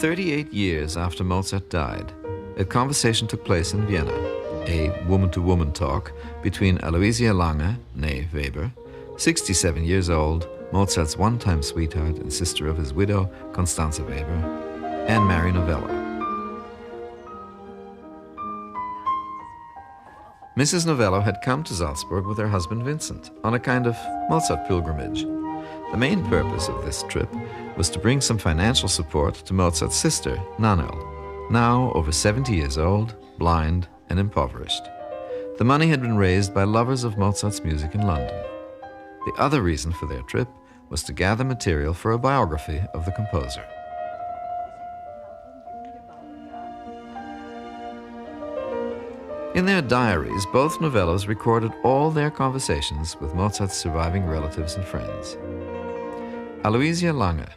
"38 years after Mozart died, a conversation took place in Vienna, a woman-to-woman talk between Aloysia Lange, née Weber, 67 years old, Mozart's one-time sweetheart and sister of his widow, Constanze Weber, and Mary Novello. Mrs. Novello had come to Salzburg with her husband Vincent on a kind of Mozart pilgrimage. The main purpose of this trip was to bring some financial support to Mozart's sister, Nannerl, now over 70 years old, blind and impoverished. The money had been raised by lovers of Mozart's music in London. The other reason for their trip was to gather material for a biography of the composer. In their diaries, both Novellos recorded all their conversations with Mozart's surviving relatives and friends. Aloysia Lange,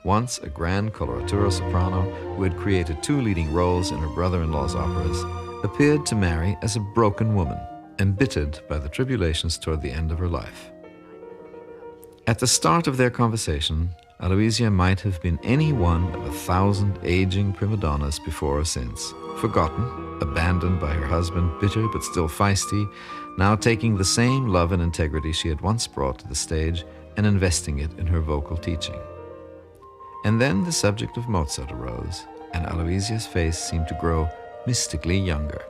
once a grand coloratura soprano who had created 2 leading roles in her brother-in-law's operas, appeared to marry as a broken woman, embittered by the tribulations toward the end of her life. At the start of their conversation, Aloysia might have been any one of 1,000 aging prima donnas before or since, forgotten, abandoned by her husband, bitter but still feisty, now taking the same love and integrity she had once brought to the stage and investing it in her vocal teaching. And then the subject of Mozart arose, and Aloysia's face seemed to grow mystically younger.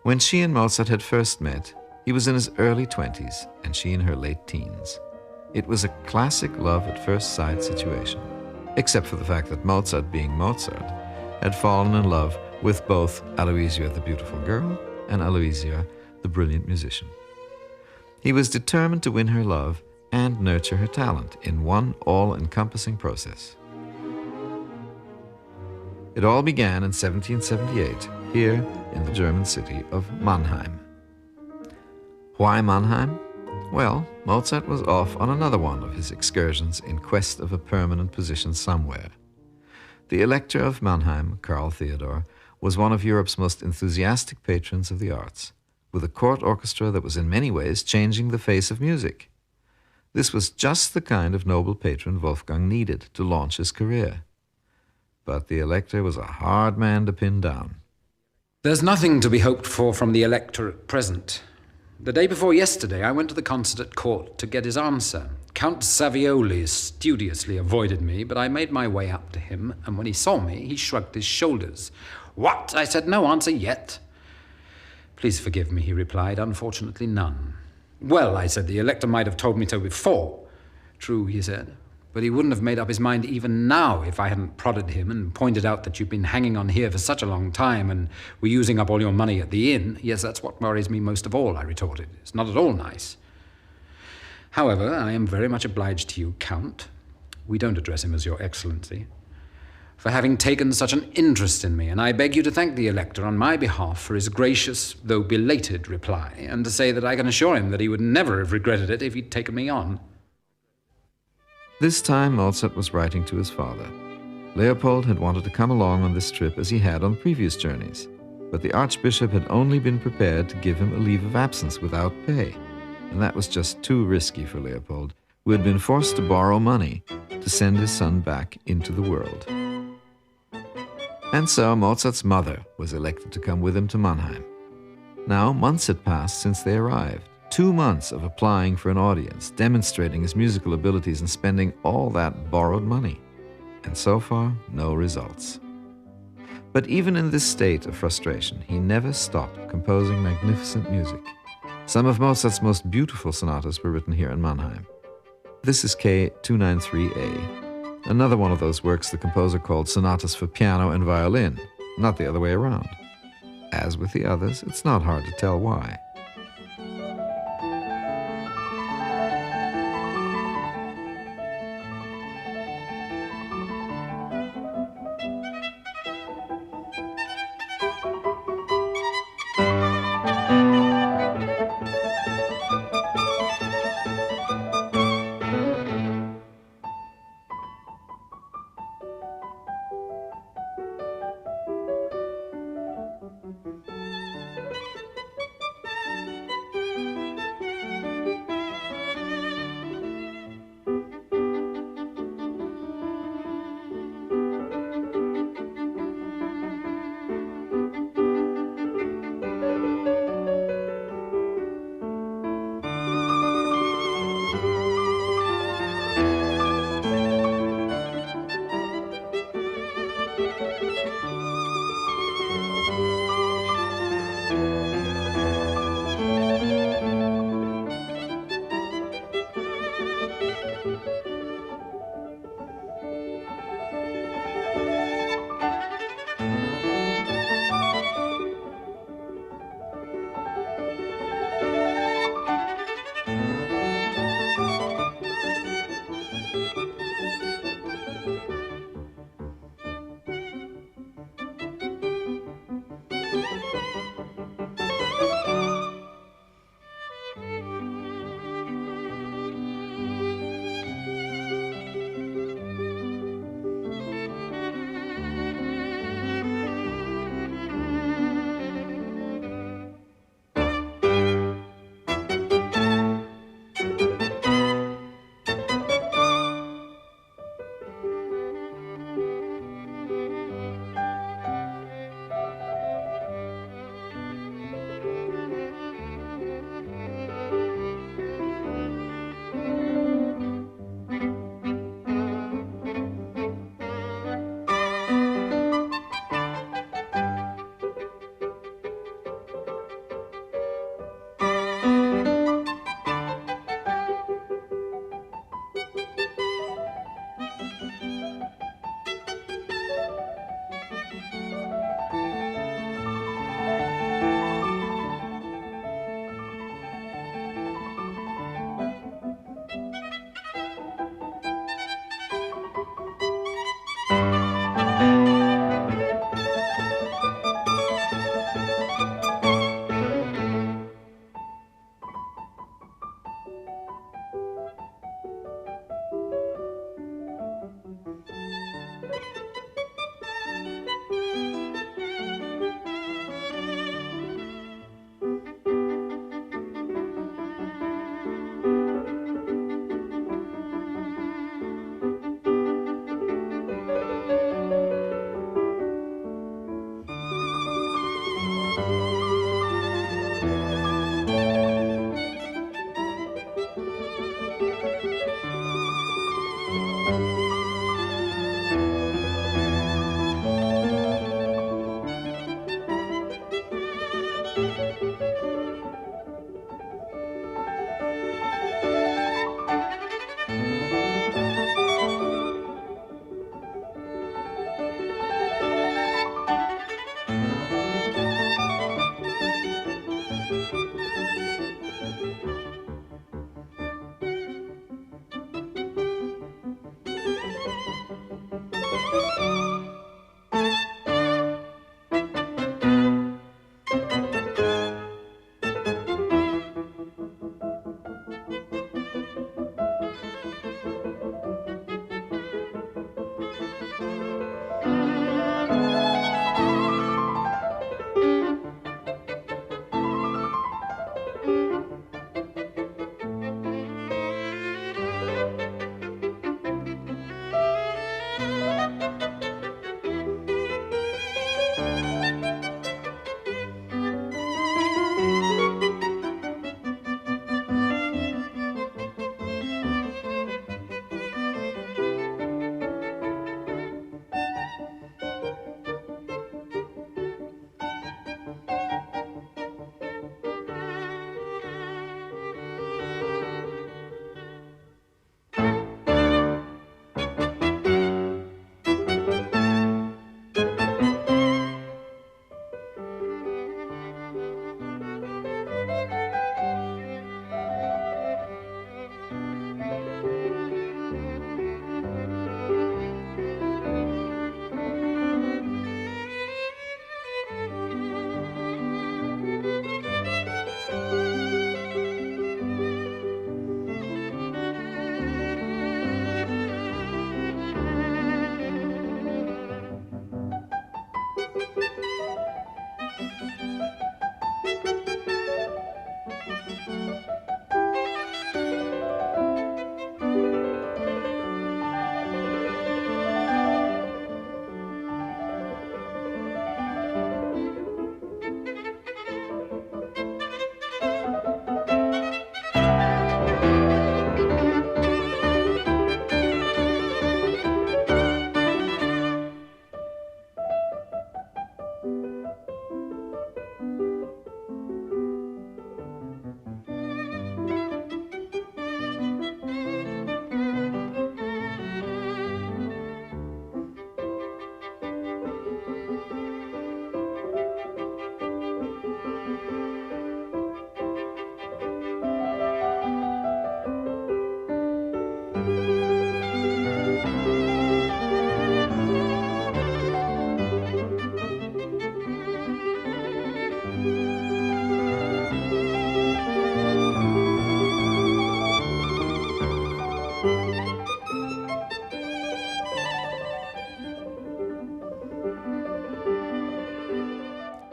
When she and Mozart had first met, he was in his early 20s and she in her late teens. It was a classic love at first sight situation, except for the fact that Mozart, being Mozart, had fallen in love with both Aloysia the beautiful girl and Aloysia the brilliant musician. He was determined to win her love and nurture her talent in one all-encompassing process. It all began in 1778, here in the German city of Mannheim. Why Mannheim? Well, Mozart was off on another one of his excursions in quest of a permanent position somewhere. The Elector of Mannheim, Karl Theodor, was one of Europe's most enthusiastic patrons of the arts, with a court orchestra that was in many ways changing the face of music. This was just the kind of noble patron Wolfgang needed to launch his career. But the Elector was a hard man to pin down. There's nothing to be hoped for from the Elector at present. The day before yesterday, I went to the concert at court to get his answer. Count Savioli studiously avoided me, but I made my way up to him, and when he saw me, he shrugged his shoulders. "What?" I said. "No answer yet." "Please forgive me," he replied. "Unfortunately, none." "Well," I said, "the Elector might have told me so before." "True," he said, "but he wouldn't have made up his mind even now if I hadn't prodded him and pointed out that you've been hanging on here for such a long time and were using up all your money at the inn." "Yes, that's what worries me most of all," I retorted. "It's not at all nice." "However, I am very much obliged to you, Count," we don't address him as Your Excellency, "for having taken such an interest in me, and I beg you to thank the Elector on my behalf for his gracious, though belated, reply, and to say that I can assure him that he would never have regretted it if he'd taken me on." This time Mozart was writing to his father. Leopold had wanted to come along on this trip as he had on previous journeys, but the Archbishop had only been prepared to give him a leave of absence without pay, and that was just too risky for Leopold, who had been forced to borrow money to send his son back into the world. And so Mozart's mother was elected to come with him to Mannheim. Now, months had passed since they arrived. 2 months of applying for an audience, demonstrating his musical abilities and spending all that borrowed money. And so far, no results. But even in this state of frustration, he never stopped composing magnificent music. Some of Mozart's most beautiful sonatas were written here in Mannheim. This is K293A, another one of those works the composer called sonatas for piano and violin, not the other way around. As with the others, it's not hard to tell why.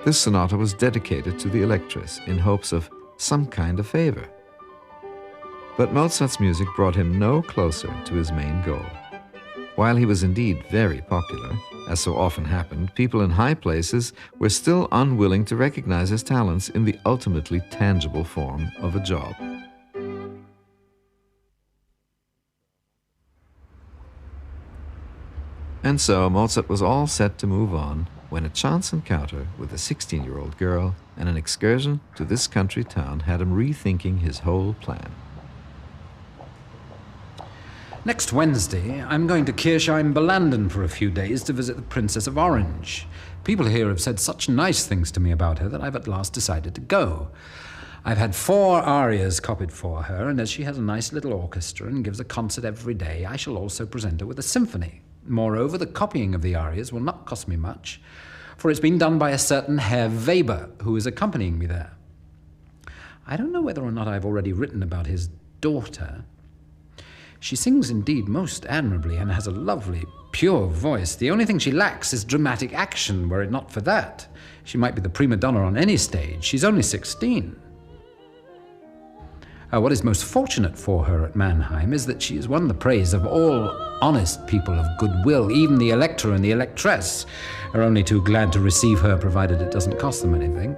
This sonata was dedicated to the Electress in hopes of some kind of favor. But Mozart's music brought him no closer to his main goal. While he was indeed very popular, as so often happened, people in high places were still unwilling to recognize his talents in the ultimately tangible form of a job. And so Mozart was all set to move on when a chance encounter with a 16-year-old girl and an excursion to this country town had him rethinking his whole plan. Next Wednesday, I'm going to Kirchheim-Belanden for a few days to visit the Princess of Orange. People here have said such nice things to me about her that I've at last decided to go. I've had 4 arias copied for her, and as she has a nice little orchestra and gives a concert every day, I shall also present her with a symphony. Moreover, the copying of the arias will not cost me much, for it's been done by a certain Herr Weber, who is accompanying me there. I don't know whether or not I've already written about his daughter. She sings indeed most admirably and has a lovely, pure voice. The only thing she lacks is dramatic action. Were it not for that, she might be the prima donna on any stage. She's only 16. What is most fortunate for her at Mannheim is that she has won the praise of all honest people of goodwill. Even the Elector and the Electress are only too glad to receive her, provided it doesn't cost them anything.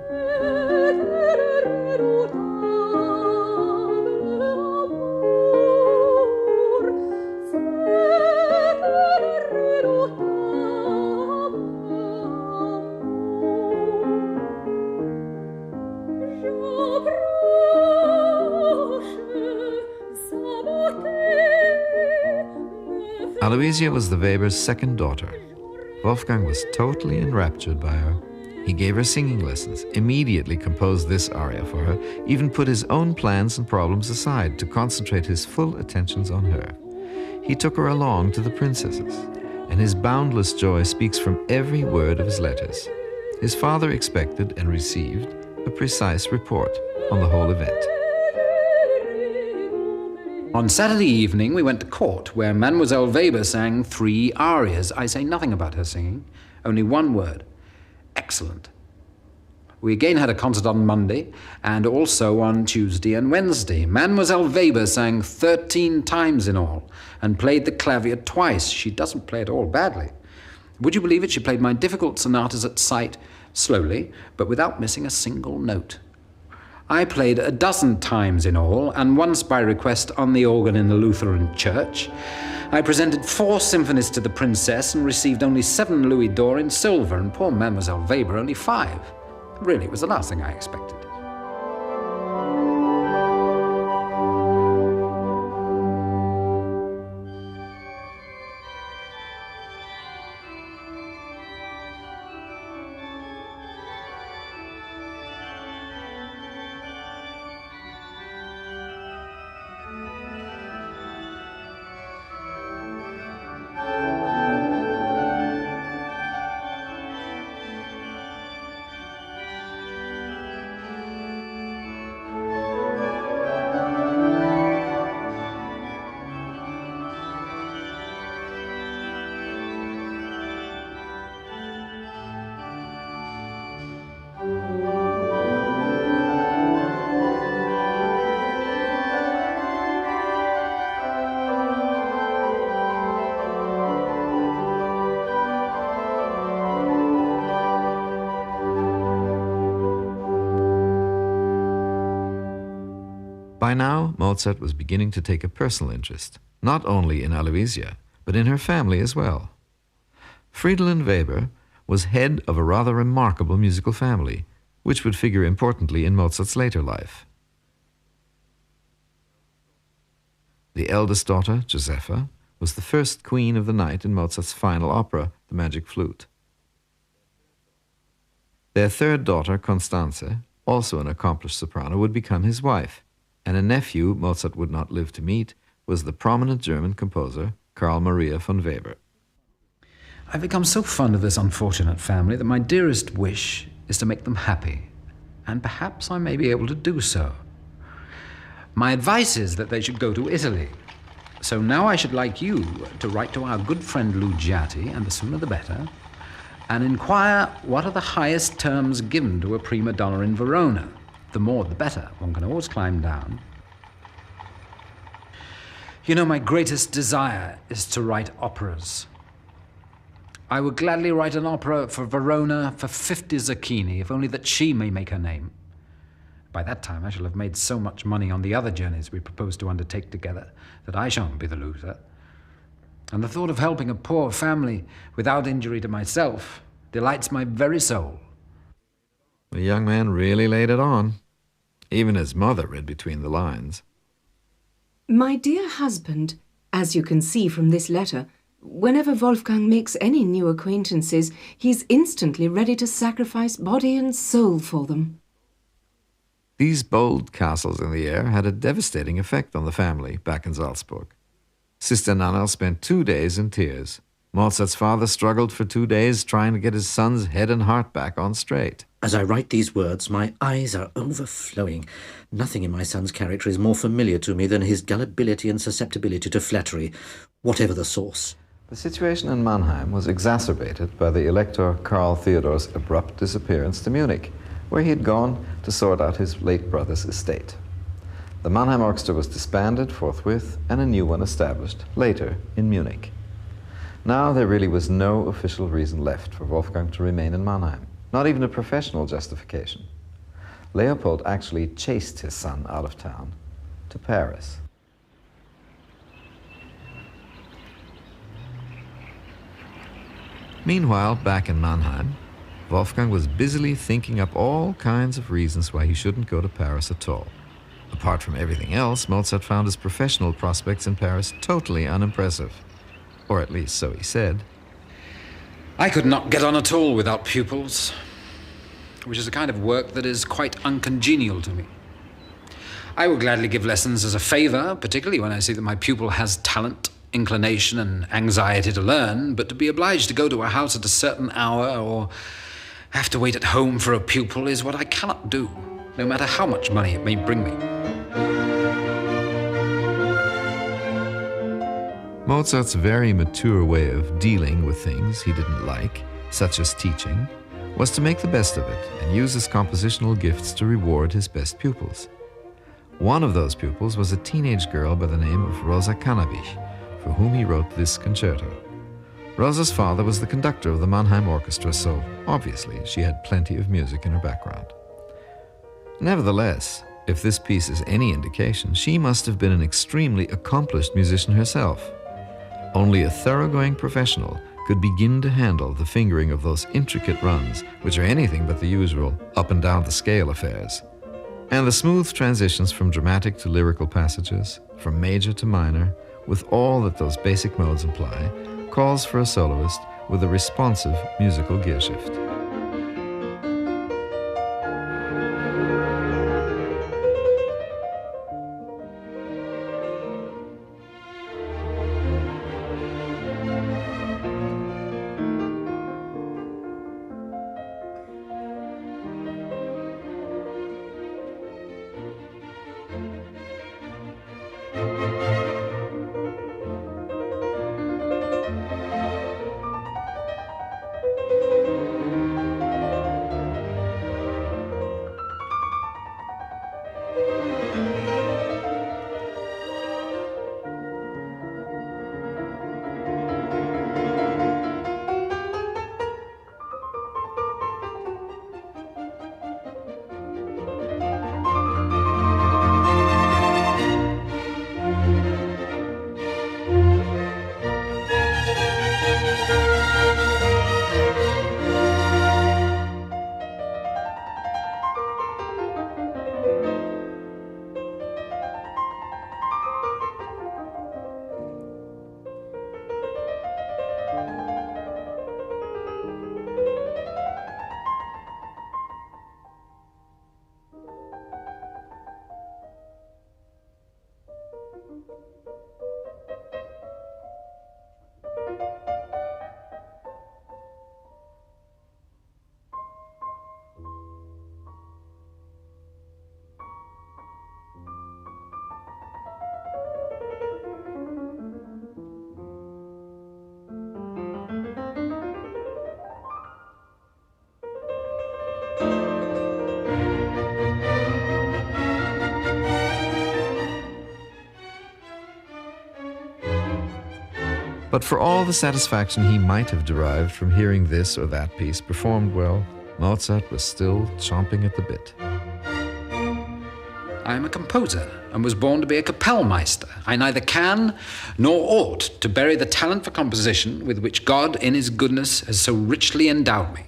Aloysia was the Webers' second daughter. Wolfgang was totally enraptured by her. He gave her singing lessons, immediately composed this aria for her, even put his own plans and problems aside to concentrate his full attentions on her. He took her along to the princesses, and his boundless joy speaks from every word of his letters. His father expected and received a precise report on the whole event. On Saturday evening, we went to court, where Mademoiselle Weber sang 3 arias. I say nothing about her singing, only one word: excellent. We again had a concert on Monday, and also on Tuesday and Wednesday. Mademoiselle Weber sang 13 times in all, and played the clavier twice. She doesn't play it all badly. Would you believe it? She played my difficult sonatas at sight, slowly, but without missing a single note. I played 12 times in all, and once by request on the organ in the Lutheran church. I presented 4 symphonies to the princess and received only 7 louis d'or in silver, and poor Mademoiselle Weber only 5. Really, it was the last thing I expected. By now, Mozart was beginning to take a personal interest, not only in Aloysia, but in her family as well. Fridolin Weber was head of a rather remarkable musical family, which would figure importantly in Mozart's later life. The eldest daughter, Josepha, was the first queen of the night in Mozart's final opera, The Magic Flute. Their third daughter, Constanze, also an accomplished soprano, would become his wife, and a nephew Mozart would not live to meet was the prominent German composer Karl Maria von Weber. I've become so fond of this unfortunate family that my dearest wish is to make them happy, and perhaps I may be able to do so. My advice is that they should go to Italy. So now I should like you to write to our good friend Lugiati, and the sooner the better, and inquire what are the highest terms given to a prima donna in Verona. The more the better. One can always climb down. You know, my greatest desire is to write operas. I would gladly write an opera for Verona for 50 zecchini, if only that she may make her name. By that time, I shall have made so much money on the other journeys we propose to undertake together that I shan't be the loser. And the thought of helping a poor family without injury to myself delights my very soul. The young man really laid it on. Even his mother read between the lines. My dear husband, as you can see from this letter, whenever Wolfgang makes any new acquaintances, he's instantly ready to sacrifice body and soul for them. These bold castles in the air had a devastating effect on the family back in Salzburg. Sister Nannerl spent 2 days in tears. Mozart's father struggled for 2 days trying to get his son's head and heart back on straight. As I write these words, my eyes are overflowing. Nothing in my son's character is more familiar to me than his gullibility and susceptibility to flattery, whatever the source. The situation in Mannheim was exacerbated by the Elector Karl Theodor's abrupt disappearance to Munich, where he had gone to sort out his late brother's estate. The Mannheim Orchestra was disbanded forthwith and a new one established later in Munich. Now there really was no official reason left for Wolfgang to remain in Mannheim, not even a professional justification. Leopold actually chased his son out of town to Paris. Meanwhile, back in Mannheim, Wolfgang was busily thinking up all kinds of reasons why he shouldn't go to Paris at all. Apart from everything else, Mozart found his professional prospects in Paris totally unimpressive. Or at least so he said. I could not get on at all without pupils, which is a kind of work that is quite uncongenial to me. I will gladly give lessons as a favor, particularly when I see that my pupil has talent, inclination, and anxiety to learn, but to be obliged to go to a house at a certain hour or have to wait at home for a pupil is what I cannot do, no matter how much money it may bring me. Mozart's very mature way of dealing with things he didn't like, such as teaching, was to make the best of it and use his compositional gifts to reward his best pupils. One of those pupils was a teenage girl by the name of Rosa Cannabich, for whom he wrote this concerto. Rosa's father was the conductor of the Mannheim Orchestra, so obviously she had plenty of music in her background. Nevertheless, if this piece is any indication, she must have been an extremely accomplished musician herself. Only a thoroughgoing professional could begin to handle the fingering of those intricate runs, which are anything but the usual up and down the scale affairs. And the smooth transitions from dramatic to lyrical passages, from major to minor, with all that those basic modes imply, calls for a soloist with a responsive musical gearshift. But for all the satisfaction he might have derived from hearing this or that piece performed well, Mozart was still chomping at the bit. I am a composer and was born to be a Kapellmeister. I neither can nor ought to bury the talent for composition with which God in his goodness has so richly endowed me.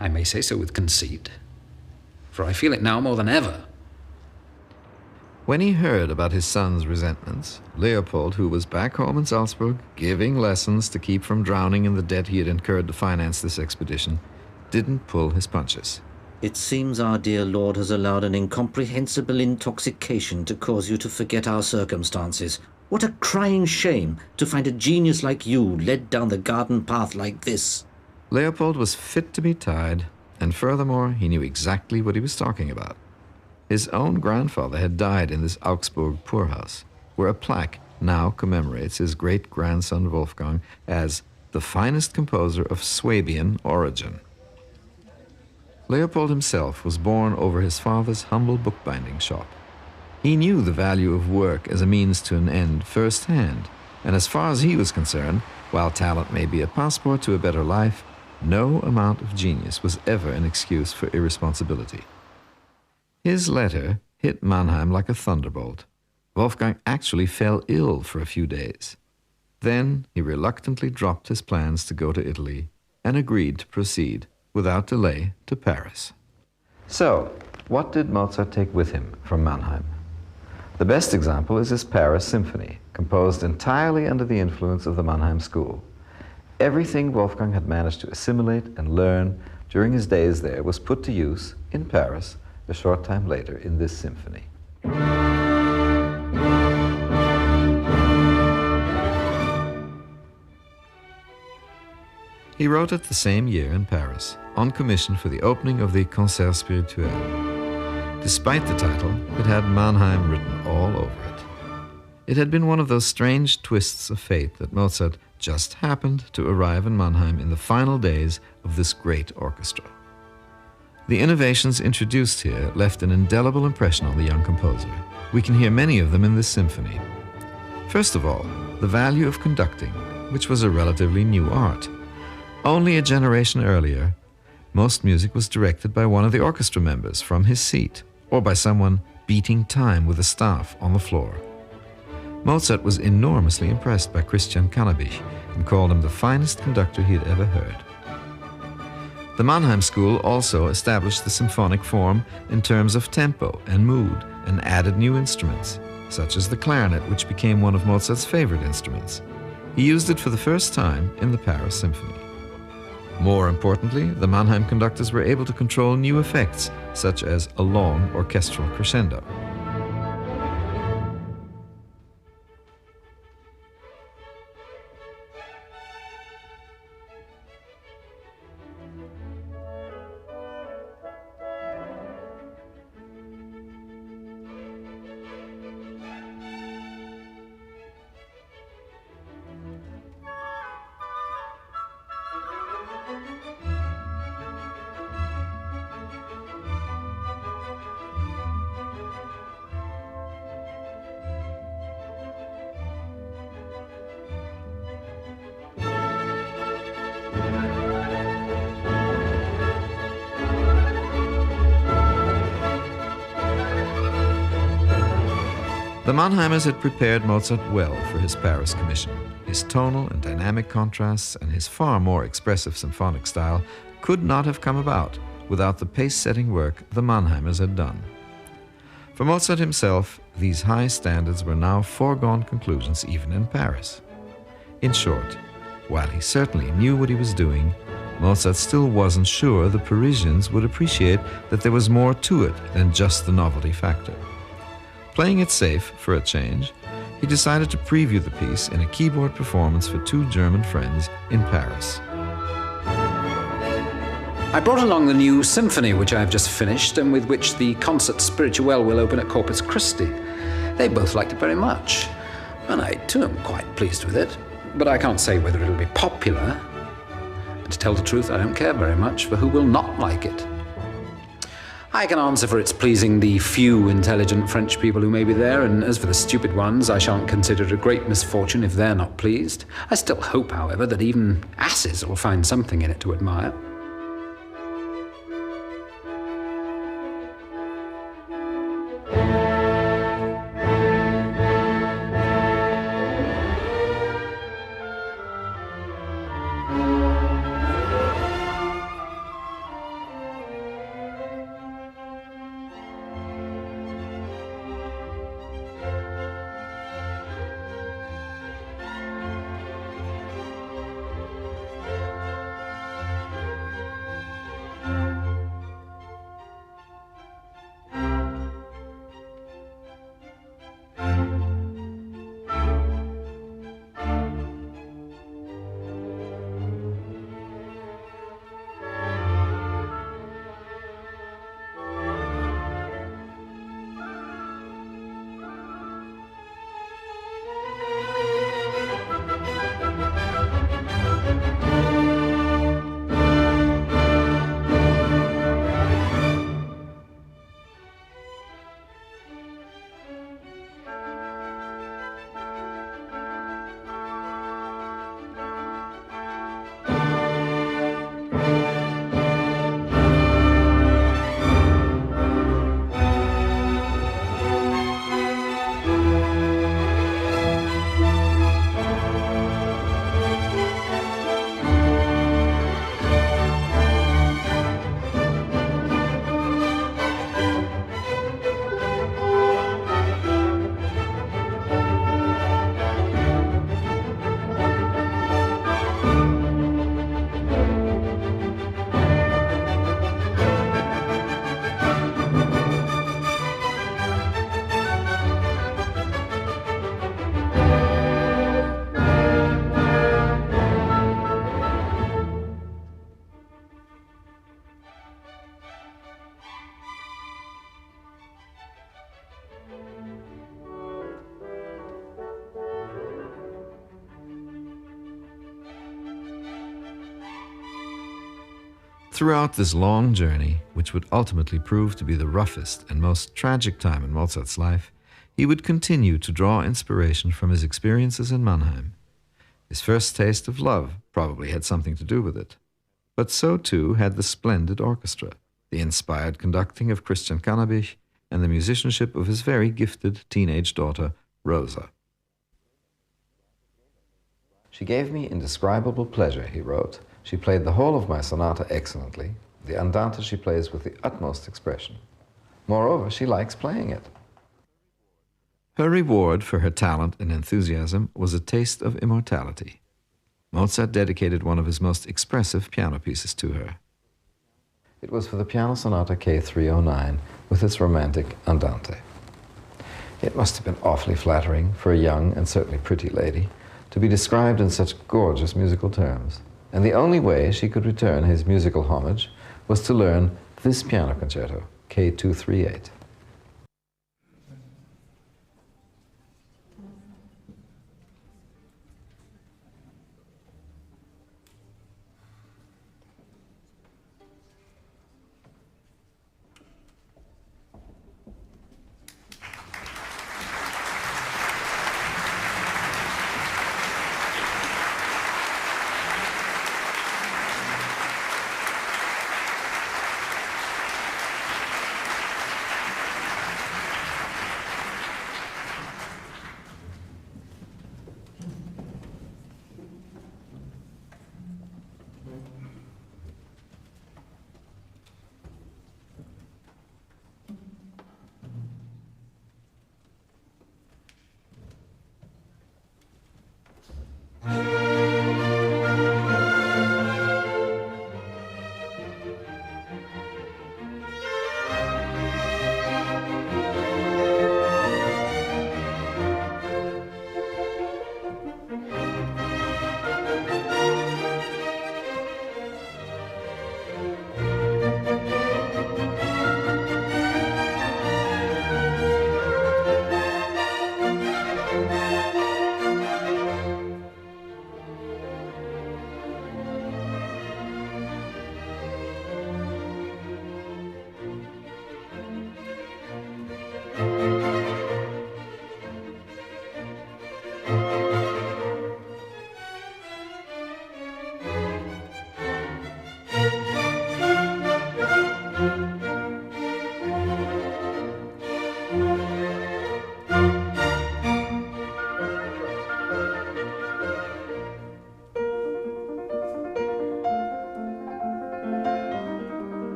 I may say so with conceit, for I feel it now more than ever. When he heard about his son's resentments, Leopold, who was back home in Salzburg, giving lessons to keep from drowning in the debt he had incurred to finance this expedition, didn't pull his punches. It seems our dear Lord has allowed an incomprehensible intoxication to cause you to forget our circumstances. What a crying shame to find a genius like you led down the garden path like this. Leopold was fit to be tied, and furthermore, he knew exactly what he was talking about. His own grandfather had died in this Augsburg poorhouse, where a plaque now commemorates his great-grandson Wolfgang as the finest composer of Swabian origin. Leopold himself was born over his father's humble bookbinding shop. He knew the value of work as a means to an end firsthand, and as far as he was concerned, while talent may be a passport to a better life, no amount of genius was ever an excuse for irresponsibility. His letter hit Mannheim like a thunderbolt. Wolfgang actually fell ill for a few days. Then he reluctantly dropped his plans to go to Italy and agreed to proceed without delay to Paris. So, what did Mozart take with him from Mannheim? The best example is his Paris Symphony, composed entirely under the influence of the Mannheim school. Everything Wolfgang had managed to assimilate and learn during his days there was put to use in Paris a short time later in this symphony. He wrote it the same year in Paris, on commission for the opening of the Concert Spirituel. Despite the title, it had Mannheim written all over it. It had been one of those strange twists of fate that Mozart just happened to arrive in Mannheim in the final days of this great orchestra. The innovations introduced here left an indelible impression on the young composer. We can hear many of them in this symphony. First of all, the value of conducting, which was a relatively new art. Only a generation earlier, most music was directed by one of the orchestra members from his seat, or by someone beating time with a staff on the floor. Mozart was enormously impressed by Christian Cannabich and called him the finest conductor he had ever heard. The Mannheim school also established the symphonic form in terms of tempo and mood and added new instruments, such as the clarinet, which became one of Mozart's favorite instruments. He used it for the first time in the Paris Symphony. More importantly, the Mannheim conductors were able to control new effects, such as a long orchestral crescendo. The Mannheimers had prepared Mozart well for his Paris commission. His tonal and dynamic contrasts and his far more expressive symphonic style could not have come about without the pace-setting work the Mannheimers had done. For Mozart himself, these high standards were now foregone conclusions even in Paris. In short, while he certainly knew what he was doing, Mozart still wasn't sure the Parisians would appreciate that there was more to it than just the novelty factor. Playing it safe for a change, he decided to preview the piece in a keyboard performance for two German friends in Paris. I brought along the new symphony which I have just finished and with which the Concert Spirituel will open at Corpus Christi. They both liked it very much, and I too am quite pleased with it, but I can't say whether it'll be popular. And to tell the truth, I don't care very much for who will not like it. I can answer for its pleasing the few intelligent French people who may be there, and as for the stupid ones, I shan't consider it a great misfortune if they're not pleased. I still hope, however, that even asses will find something in it to admire. Throughout this long journey, which would ultimately prove to be the roughest and most tragic time in Mozart's life, he would continue to draw inspiration from his experiences in Mannheim. His first taste of love probably had something to do with it. But so too had the splendid orchestra, the inspired conducting of Christian Cannabich, and the musicianship of his very gifted teenage daughter, Rosa. She gave me indescribable pleasure, he wrote. She played the whole of my sonata excellently. The Andante she plays with the utmost expression. Moreover, she likes playing it. Her reward for her talent and enthusiasm was a taste of immortality. Mozart dedicated one of his most expressive piano pieces to her. It was for the Piano Sonata K309 with its romantic Andante. It must have been awfully flattering for a young and certainly pretty lady to be described in such gorgeous musical terms. And the only way she could return his musical homage was to learn this piano concerto, K238.